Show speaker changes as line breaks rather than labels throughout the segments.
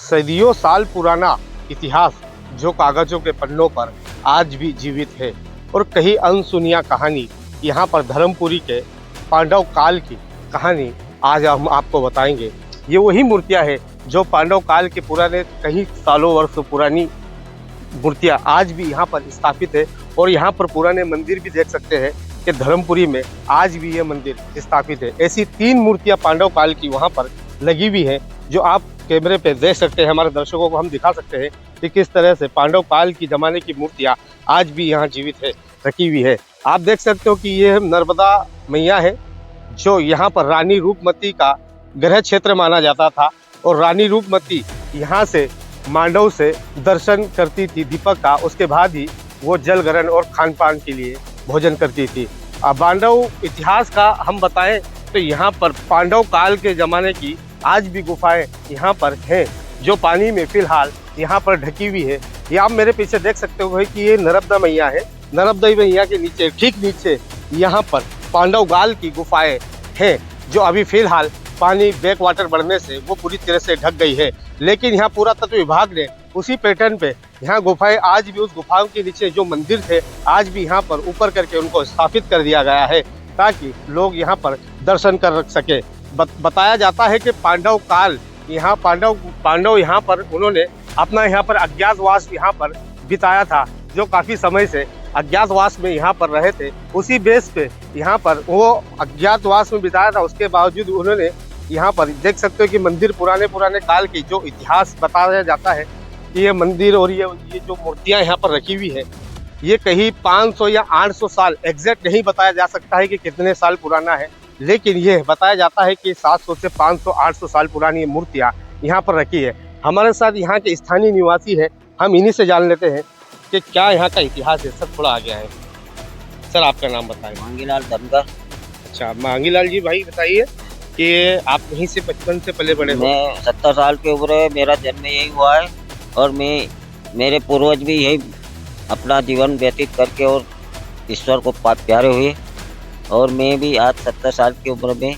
सदियों साल पुराना इतिहास जो कागजों के पन्नों पर आज भी जीवित है। और कहीं अनसुनिया कहानी यहाँ पर धर्मपुरी के पांडव काल की कहानी आज हम आपको बताएंगे। ये वही मूर्तियाँ हैं जो पांडव काल के पुराने कई सालों वर्षों पुरानी मूर्तियाँ आज भी यहाँ पर स्थापित है। और यहाँ पर पुराने मंदिर भी देख सकते हैं कि धर्मपुरी में आज भी ये मंदिर स्थापित है। ऐसी 3 मूर्तियाँ पांडव काल की वहाँ पर लगी हुई है जो आप कैमरे पे देख सकते हैं। हमारे दर्शकों को हम दिखा सकते हैं कि किस तरह से पांडव काल की जमाने की मूर्तियाँ आज भी यहाँ जीवित है, रखी हुई है। आप देख सकते हो कि ये नर्मदा मैया है जो यहाँ पर रानी रूपमती का गृह क्षेत्र माना जाता था। और रानी रूपमती यहाँ से मांडव से दर्शन करती थी दीपक का, उसके बाद ही वो जल ग्रहण और खान पान के लिए भोजन करती थी। अब पांडव इतिहास का हम बताएं तो यहाँ पर पांडव काल के ज़माने की आज भी गुफाएं यहाँ पर हैं जो पानी में फिलहाल यहाँ पर ढकी हुई है। ये आप मेरे पीछे देख सकते हो कि ये नर्मदा मैया है। नर्मदा मैया के नीचे ठीक नीचे यहाँ पर पांडव काल की गुफाएं हैं जो अभी फिलहाल पानी बैक वाटर बढ़ने से वो पूरी तरह से ढक गई है। लेकिन यहाँ पुरातत्व विभाग ने उसी पैटर्न पे यहाँ गुफाएं आज भी उस गुफाओं के नीचे जो मंदिर थे आज भी यहाँ पर ऊपर करके उनको स्थापित कर दिया गया है ताकि लोग यहाँ पर दर्शन कर सके। बताया जाता है कि पांडव काल यहाँ पांडव यहाँ पर उन्होंने अपना यहाँ पर अज्ञातवास यहाँ पर बिताया था, जो काफ़ी समय से अज्ञातवास में यहाँ पर रहे थे। उसी बेस पे यहाँ पर वो अज्ञातवास में बिताया था, उसके बावजूद उन्होंने यहाँ पर देख सकते हो कि मंदिर पुराने काल की जो इतिहास बताया जाता है कि ये मंदिर और ये जो मूर्तियाँ यहाँ पर रखी हुई है ये कहीं 500 या 800 साल एग्जैक्ट नहीं बताया जा सकता है कि कितने साल पुराना है, लेकिन ये बताया जाता है कि 700 से 500-800 साल पुरानी ये मूर्तियाँ यहाँ पर रखी है। हमारे साथ यहाँ के स्थानीय निवासी है, हम इन्हीं से जान लेते हैं कि क्या यहाँ का इतिहास है। सर थोड़ा आ गया है। सर आपका नाम बताएं।
मांगीलाल धनगर।
अच्छा मांगीलाल जी, भाई बताइए कि आप यहीं से बचपन से पले बड़े हो?
मैं 70 साल की उम्र है, मेरा जन्म यही हुआ है और मेरे पूर्वज भी यही अपना जीवन व्यतीत करके और ईश्वर को प्यारे हुए और मैं भी आज 70 साल की उम्र में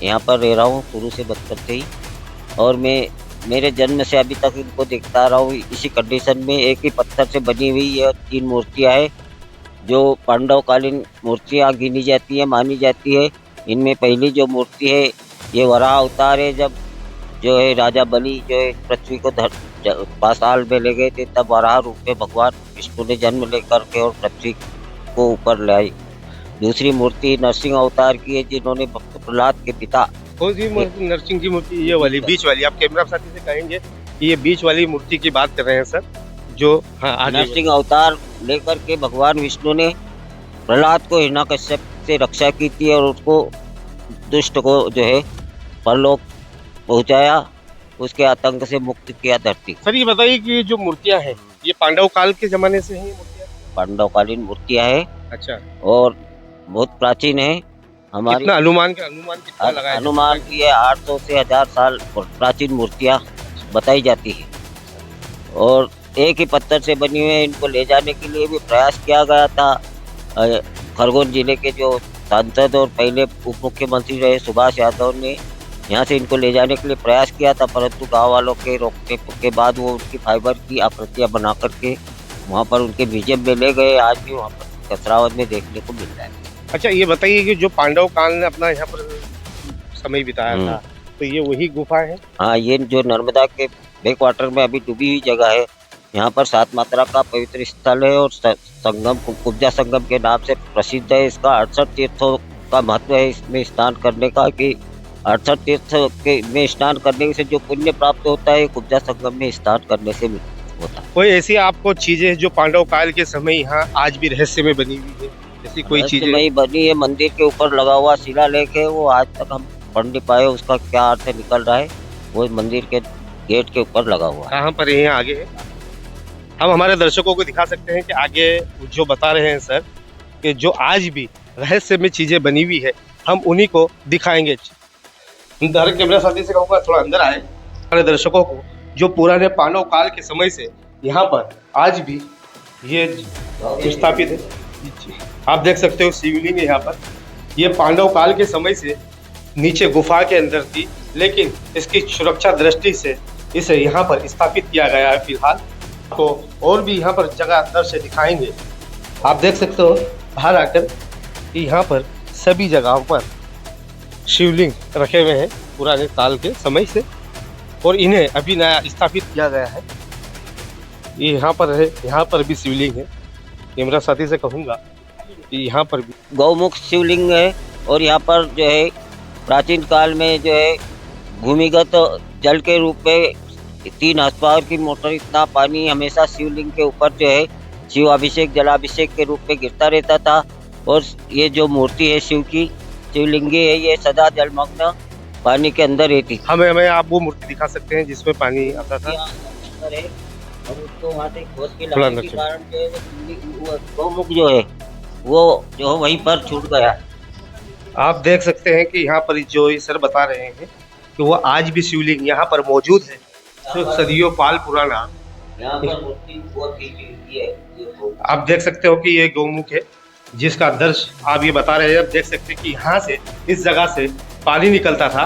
यहाँ पर रह रहा हूँ शुरू से बचपन से ही। और मैं मेरे जन्म से अभी तक इनको देखता रहा हूँ इसी कंडीशन में। एक ही पत्थर से बनी हुई ये 3 मूर्तियाँ हैं जो पांडवकालीन मूर्तियाँ गिनी जाती है, मानी जाती है। इनमें पहली जो मूर्ति है ये वराह अवतार है, जब जो है राजा बलि जो है पृथ्वी को पाताल में ले गए थे तब वराह रूप में भगवान विष्णु ने जन्म लेकर के और पृथ्वी को ऊपर ले आई। दूसरी मूर्ति नरसिंह अवतार की है जिन्होंने भक्त प्रहलाद के पिता।
कौन सी मूर्ति? नरसिंह की मूर्ति ये वाली बीच वाली? आप कैमरा साथी से कहेंगे कि ये बीच वाली मूर्ति की बात कर रहे हैं सर जो
नरसिंह अवतार लेकर के भगवान विष्णु ने प्रहलाद को हिरण्यकश्यप से रक्षा की थी और उसको दुष्ट को जो है परलोक पहुंचाया, उसके आतंक से मुक्त किया धरती।
सर ये बताइए कि जो मूर्तियां हैं ये पांडव काल के जमाने से हैं? मूर्तियां
पांडवकालीन मूर्तियां है।
अच्छा।
और बहुत प्राचीन है। हमारी
कितना अनुमान कितना लगाया?
अनुमान की है 800 से 1000 साल प्राचीन मूर्तियां बताई जाती है और एक ही पत्थर से बनी हुई है। इनको ले जाने के लिए भी प्रयास किया गया था। खरगोन जिले के जो सांसद और पहले उप मुख्यमंत्री रहे सुभाष यादव ने यहाँ से इनको ले जाने के लिए प्रयास किया था, परंतु गांव वालों के रोकने के बाद वो उनकी फाइबर की आकृतियाँ बना करके वहाँ पर उनके म्यूजियम में ले गए। आज भी वहाँ पर कसरावत में देखने को मिल रहा है।
अच्छा ये बताइए कि जो पांडव काल ने अपना यहाँ पर समय बिताया था तो ये वही गुफा है?
हाँ, ये जो नर्मदा के बैक वाटर में अभी डूबी हुई जगह है, यहाँ पर 7 मात्रा का पवित्र स्थल है और संगम कुब्जा संगम के नाम से प्रसिद्ध है। इसका 68 तीर्थों का महत्व है इसमें स्नान करने का, कि 68 तीर्थ के में स्नान करने से जो पुण्य प्राप्त होता है कुब्जा संगम में स्नान करने से होता है।
कोई ऐसी आपको चीजें जो पांडव काल के समय यहाँ आज भी रहस्य में बनी हुई है, ऐसी कोई चीजें?
नहीं बनी है। मंदिर के ऊपर लगा हुआ शिलालेख है, वो आज तक हम पढ़ नहीं पाए उसका क्या अर्थ निकल रहा है। वो मंदिर के गेट के ऊपर लगा हुआ है।
कहाँ पर है? आगे है। हम हमारे दर्शकों को दिखा सकते हैं कि आगे जो बता रहे हैं सर कि जो आज भी रहस्य में चीजें बनी हुई है हम उन्हीं को दिखाएंगे। कैमरा साथी से कहूँगा थोड़ा अंदर आए। हमारे दर्शकों को जो पुराने पांडव काल के समय से यहाँ पर आज भी ये स्थापित है, आप देख सकते हो शिवलिंग है यहाँ पर। ये पांडव काल के समय से नीचे गुफा के अंदर थी, लेकिन इसकी सुरक्षा दृष्टि से इसे यहाँ पर स्थापित किया गया है फिलहाल। तो और भी यहाँ पर जगह अंदर से दिखाएंगे। आप देख सकते हो बाहर आकर कि यहाँ पर सभी जगहों पर शिवलिंग रखे हुए हैं पुराने काल के समय से, और इन्हें अभी नया स्थापित किया गया है। ये यहाँ पर है, यहाँ पर भी शिवलिंग है। कैमरा साथी से कहूँगा कि यहाँ पर भी
गौमुख शिवलिंग है, और यहाँ पर जो है प्राचीन काल में जो है भूमिगत जल के रूप में 3 हॉर्सपावर की मोटर इतना पानी हमेशा शिवलिंग के ऊपर जो है शिव अभिषेक जलाभिषेक के रूप में गिरता रहता था। और ये जो मूर्ति है शिव की शिवलिंगी है, ये सदा जलमग्न पानी के अंदर रहती।
हमें आप वो मूर्ति दिखा सकते हैं जिसमें पानी आता था?
अंदर है, और उसको वहाँ से खोद के
थोड़ा
लाने के कारण जो है वो गौमुख जो है वो जो वहीं पर छूट गया।
आप देख सकते हैं कि यहाँ पर जो ये सर बता रहे हैं कि वो आज भी शिवलिंग यहाँ पर मौजूद है, जो सदियों पाल पुराना।
यहाँ पर मूर्ति बहुत ही कीमती है।
आप देख सकते हो कि ये गौमुख है जिसका दृश्य आप ये बता रहे हैं। आप देख सकते हैं कि यहाँ से इस जगह से पानी निकलता था,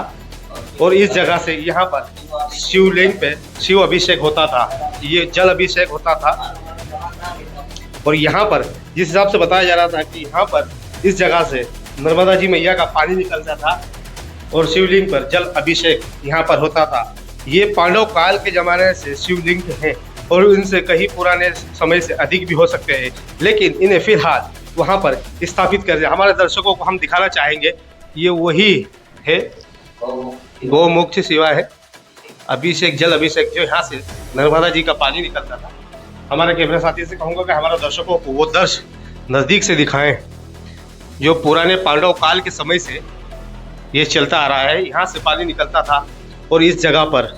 और इस जगह से यहाँ पर शिवलिंग पे शिव अभिषेक होता था, ये जल अभिषेक होता था। और यहाँ पर जिस हिसाब से बताया जा रहा था कि यहाँ पर इस जगह से नर्मदा जी मैया का पानी निकलता था और शिवलिंग पर जल अभिषेक यहाँ पर होता था। ये पांडव काल के जमाने से शिवलिंग हैं, और इनसे कहीं पुराने समय से अधिक भी हो सकते हैं, लेकिन इन्हें फिलहाल वहाँ पर स्थापित कर दिया। हमारे दर्शकों को हम दिखाना चाहेंगे, ये वही है गौमुख शिवा है, अभिषेक जल अभिषेक, जो यहाँ से नर्मदा जी का पानी निकलता था। हमारे कैमरा साथी से कहूँगा कि हमारे दर्शकों को वो दृश्य नज़दीक से दिखाएं जो पुराने पांडव काल के समय से ये चलता आ रहा है। यहाँ से पानी निकलता था और इस जगह पर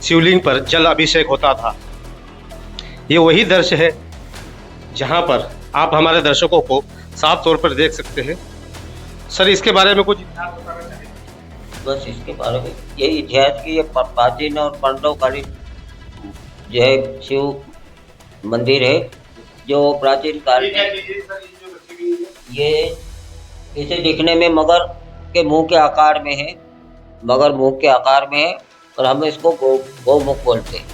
शिवलिंग पर जल अभिषेक होता था। ये वही दृश्य है जहाँ पर आप हमारे दर्शकों को साफ तौर पर देख सकते हैं। सर, इसके बारे में कुछ इतिहास बताना चाहेंगे?
बस इसके बारे में यही इतिहास की ये प्राचीन और पांडवकालीन जो है शिव मंदिर है, जो प्राचीन काल में ये इसे दिखने में मगर के मुंह के आकार में है, मगर मुंह के आकार में है, और हम इसको गौमुख बोलते हैं।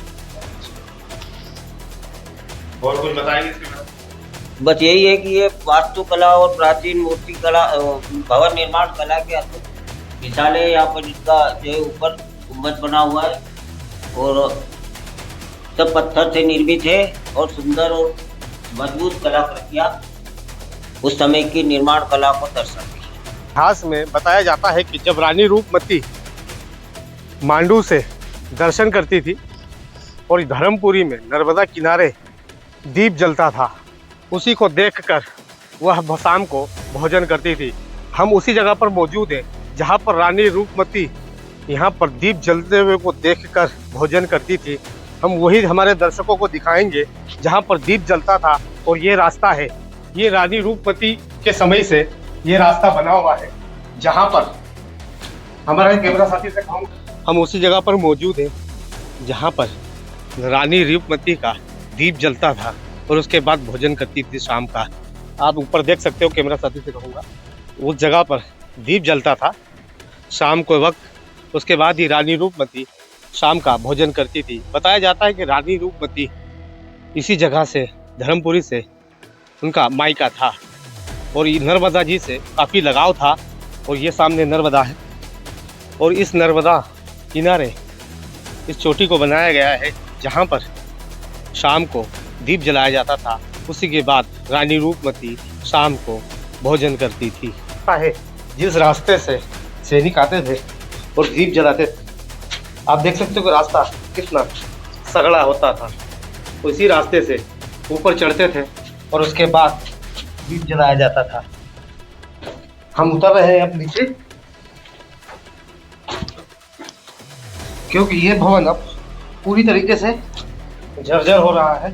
और कुछ बताएंगे इसके बारे में?
बस यही है कि ये वास्तुकला और प्राचीन मूर्ति कला भवन निर्माण कला के अद्भुत मिसाल है। यहाँ पर इसका जो है ऊपर गुम्बद बना हुआ है, और सब पत्थर से निर्मित है, और सुंदर और मजबूत कलाकृतियाँ उस समय की निर्माण कला को दर्शाती है।
इतिहास में बताया जाता है कि जब रानी रूपमती मांडू से दर्शन करती थी और धर्मपुरी में नर्मदा किनारे दीप जलता था, उसी को देखकर वह शाम को भोजन करती थी। हम उसी जगह पर मौजूद हैं जहाँ पर रानी रूपमती यहाँ पर दीप जलते हुए को देखकर भोजन करती थी। हम वही हमारे दर्शकों को दिखाएंगे जहाँ पर दीप जलता था, और ये रास्ता है, ये रानी रूपमती के समय से ये रास्ता बना हुआ है जहाँ पर हमारे कैमरा साथी से कहूँ, हम उसी जगह पर मौजूद हैं जहाँ पर रानी रूपमती का दीप जलता था और उसके बाद भोजन करती थी शाम का। आप ऊपर देख सकते हो, कैमरा साथी से कहूँगा, उस जगह पर दीप जलता था शाम को वक्त। उसके बाद ही रानी रूपमती शाम का भोजन करती थी। बताया जाता है कि रानी रूपमती इसी जगह से धर्मपुरी से उनका मायका था, और नर्मदा जी से काफ़ी लगाव था। और ये सामने नर्मदा है, और इस नर्मदा किनारे इस चोटी को बनाया गया है जहाँ पर शाम को दीप जलाया जाता था। उसी के बाद रानी रूपमती शाम को भोजन करती थी। है जिस रास्ते से सैनिक आते थे और दीप जलाते थे, आप देख सकते हो कि रास्ता कितना सगड़ा होता था। उसी रास्ते से ऊपर चढ़ते थे और उसके बाद दीप जलाया जाता था। हम उतर रहे हैं अब नीचे, क्योंकि ये भवन अब पूरी तरीके से जर्जर हो रहा है।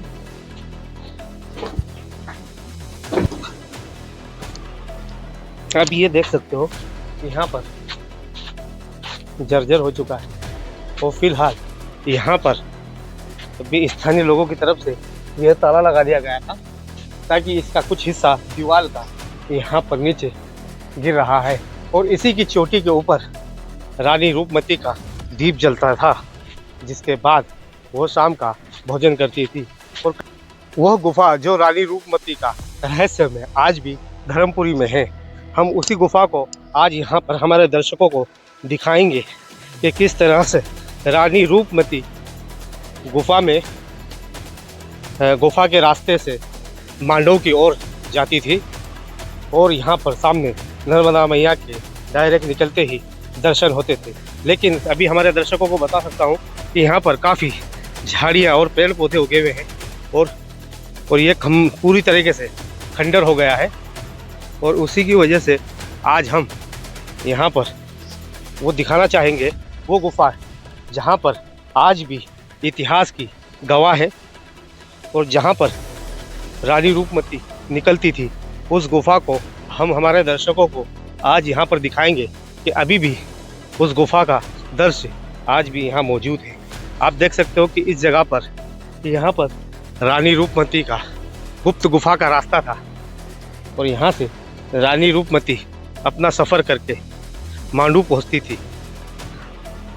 अब ये देख सकते हो यहाँ पर जर्जर हो चुका है, और फिलहाल यहाँ पर अभी स्थानीय लोगों की तरफ से यह ताला लगा दिया गया था ताकि इसका कुछ हिस्सा दीवार का यहाँ पर नीचे गिर रहा है, और इसी की चोटी के ऊपर रानी रूपमती का दीप जलता था। जिसके बाद वो शाम का भोजन करती थी। और वह गुफा जो रानी रूपमती का रहस्य में आज भी धर्मपुरी में है, हम उसी गुफा को आज यहाँ पर हमारे दर्शकों को दिखाएंगे कि किस तरह से रानी रूपमती गुफा के रास्ते से मांडव की ओर जाती थी और यहाँ पर सामने नर्मदा मैया के डायरेक्ट निकलते ही दर्शन होते थे। लेकिन अभी हमारे दर्शकों को बता सकता हूँ कि यहाँ पर काफ़ी झाड़ियाँ और पेड़ पौधे उगे हुए हैं और ये पूरी तरीके से खंडर हो गया है और उसी की वजह से आज हम यहाँ पर वो दिखाना चाहेंगे वो गुफा जहाँ पर आज भी इतिहास की गवाह है और जहाँ पर रानी रूपमती निकलती थी। उस गुफा को हम हमारे दर्शकों को आज यहाँ पर दिखाएंगे कि अभी भी उस गुफा का दृश्य आज भी यहाँ मौजूद है। आप देख सकते हो कि इस जगह पर यहाँ पर रानी रूपमती का गुप्त गुफा का रास्ता था और यहाँ से रानी रूपमती अपना सफ़र करके मांडू पहुँचती थी।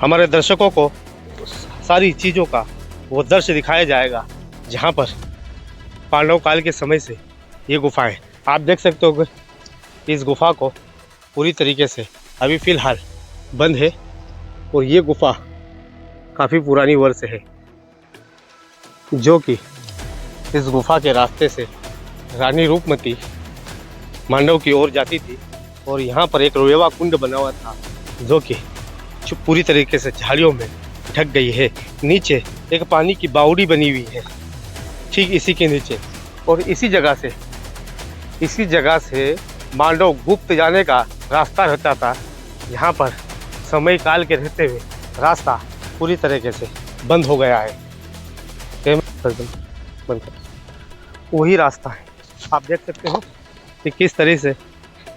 हमारे दर्शकों को सारी चीज़ों का वो दृश्य दिखाया जाएगा जहाँ पर पांडव काल के समय से ये गुफाएं आप देख सकते हो कि इस गुफा को पूरी तरीके से अभी फ़िलहाल बंद है और ये गुफा काफ़ी पुरानी वर्ष है जो कि इस गुफा के रास्ते से रानी रूपमती मांडव की ओर जाती थी और यहाँ पर एक रोएवा कुंड बना हुआ था जो कि पूरी तरीके से झाड़ियों में ढक गई है। नीचे एक पानी की बावड़ी बनी हुई है ठीक इसी के नीचे और इसी जगह से मांडव गुप्त जाने का रास्ता रहता था। यहाँ पर समय काल के रहते हुए रास्ता पूरी तरीके से बंद हो गया है। वही रास्ता है, आप देख सकते हो कि किस तरह से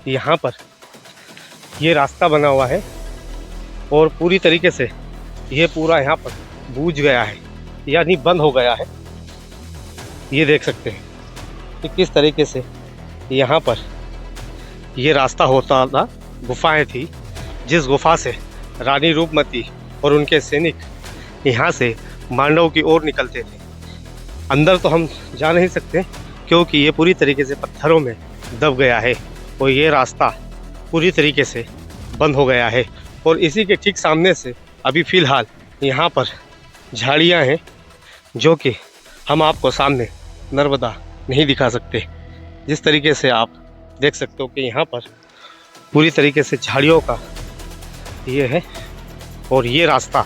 यहाँ पर ये रास्ता बना हुआ है और पूरी तरीके से ये पूरा यहाँ पर बूझ गया है यानी बंद हो गया है। ये देख सकते हैं कि किस तरीके से यहाँ पर ये रास्ता होता था। गुफाएं थी जिस गुफा से रानी रूपमती और उनके सैनिक यहाँ से मांडव की ओर निकलते थे। अंदर तो हम जा नहीं सकते क्योंकि ये पूरी तरीके से पत्थरों में दब गया है और ये रास्ता पूरी तरीके से बंद हो गया है। और इसी के ठीक सामने से अभी फ़िलहाल यहाँ पर झाड़ियाँ हैं जो कि हम आपको सामने नर्मदा नहीं दिखा सकते। जिस तरीके से आप देख सकते हो कि यहाँ पर पूरी तरीके से झाड़ियों का ये है और ये रास्ता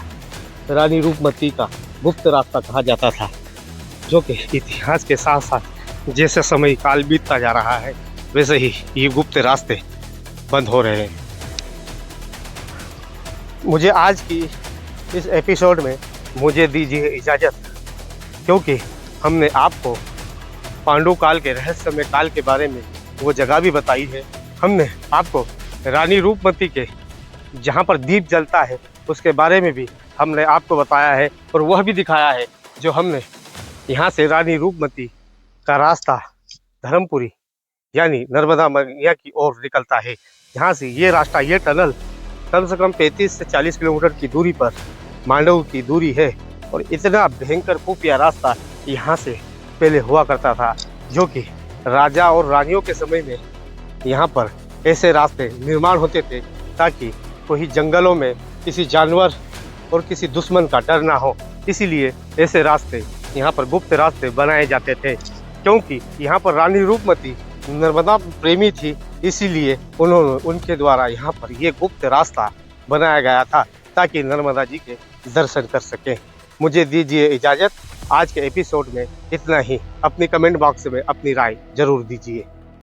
रानी रूपमती का गुप्त रास्ता कहा जाता था जो कि इतिहास के साथ साथ जैसे समय काल बीतता जा रहा है वैसे ही ये गुप्त रास्ते बंद हो रहे हैं। मुझे आज की इस एपिसोड में मुझे दीजिए इजाज़त क्योंकि हमने आपको पांडु काल के रहस्यमय काल के बारे में वो जगह भी बताई है। हमने आपको रानी रूपमती के जहाँ पर दीप जलता है उसके बारे में भी हमने आपको बताया है और वह भी दिखाया है जो हमने यहाँ से रानी रूपमती का रास्ता धर्मपुरी यानी नर्मदा मैया की ओर निकलता है। यहाँ से ये रास्ता ये टनल कम से कम 35 से 40 किलोमीटर की दूरी पर मांडव की दूरी है और इतना भयंकर खुफिया रास्ता यहाँ से पहले हुआ करता था जो कि राजा और रानियों के समय में यहाँ पर ऐसे रास्ते निर्माण होते थे ताकि कोई जंगलों में किसी जानवर और किसी दुश्मन का डर ना हो। इसीलिए ऐसे रास्ते यहाँ पर गुप्त रास्ते बनाए जाते थे क्योंकि यहाँ पर रानी रूपमती नर्मदा प्रेमी थी, इसीलिए उनके द्वारा यहाँ पर ये गुप्त रास्ता बनाया गया था ताकि नर्मदा जी के दर्शन कर सकें। मुझे दीजिए इजाज़त। आज के एपिसोड में इतना ही। अपनी कमेंट बॉक्स में अपनी राय जरूर दीजिए।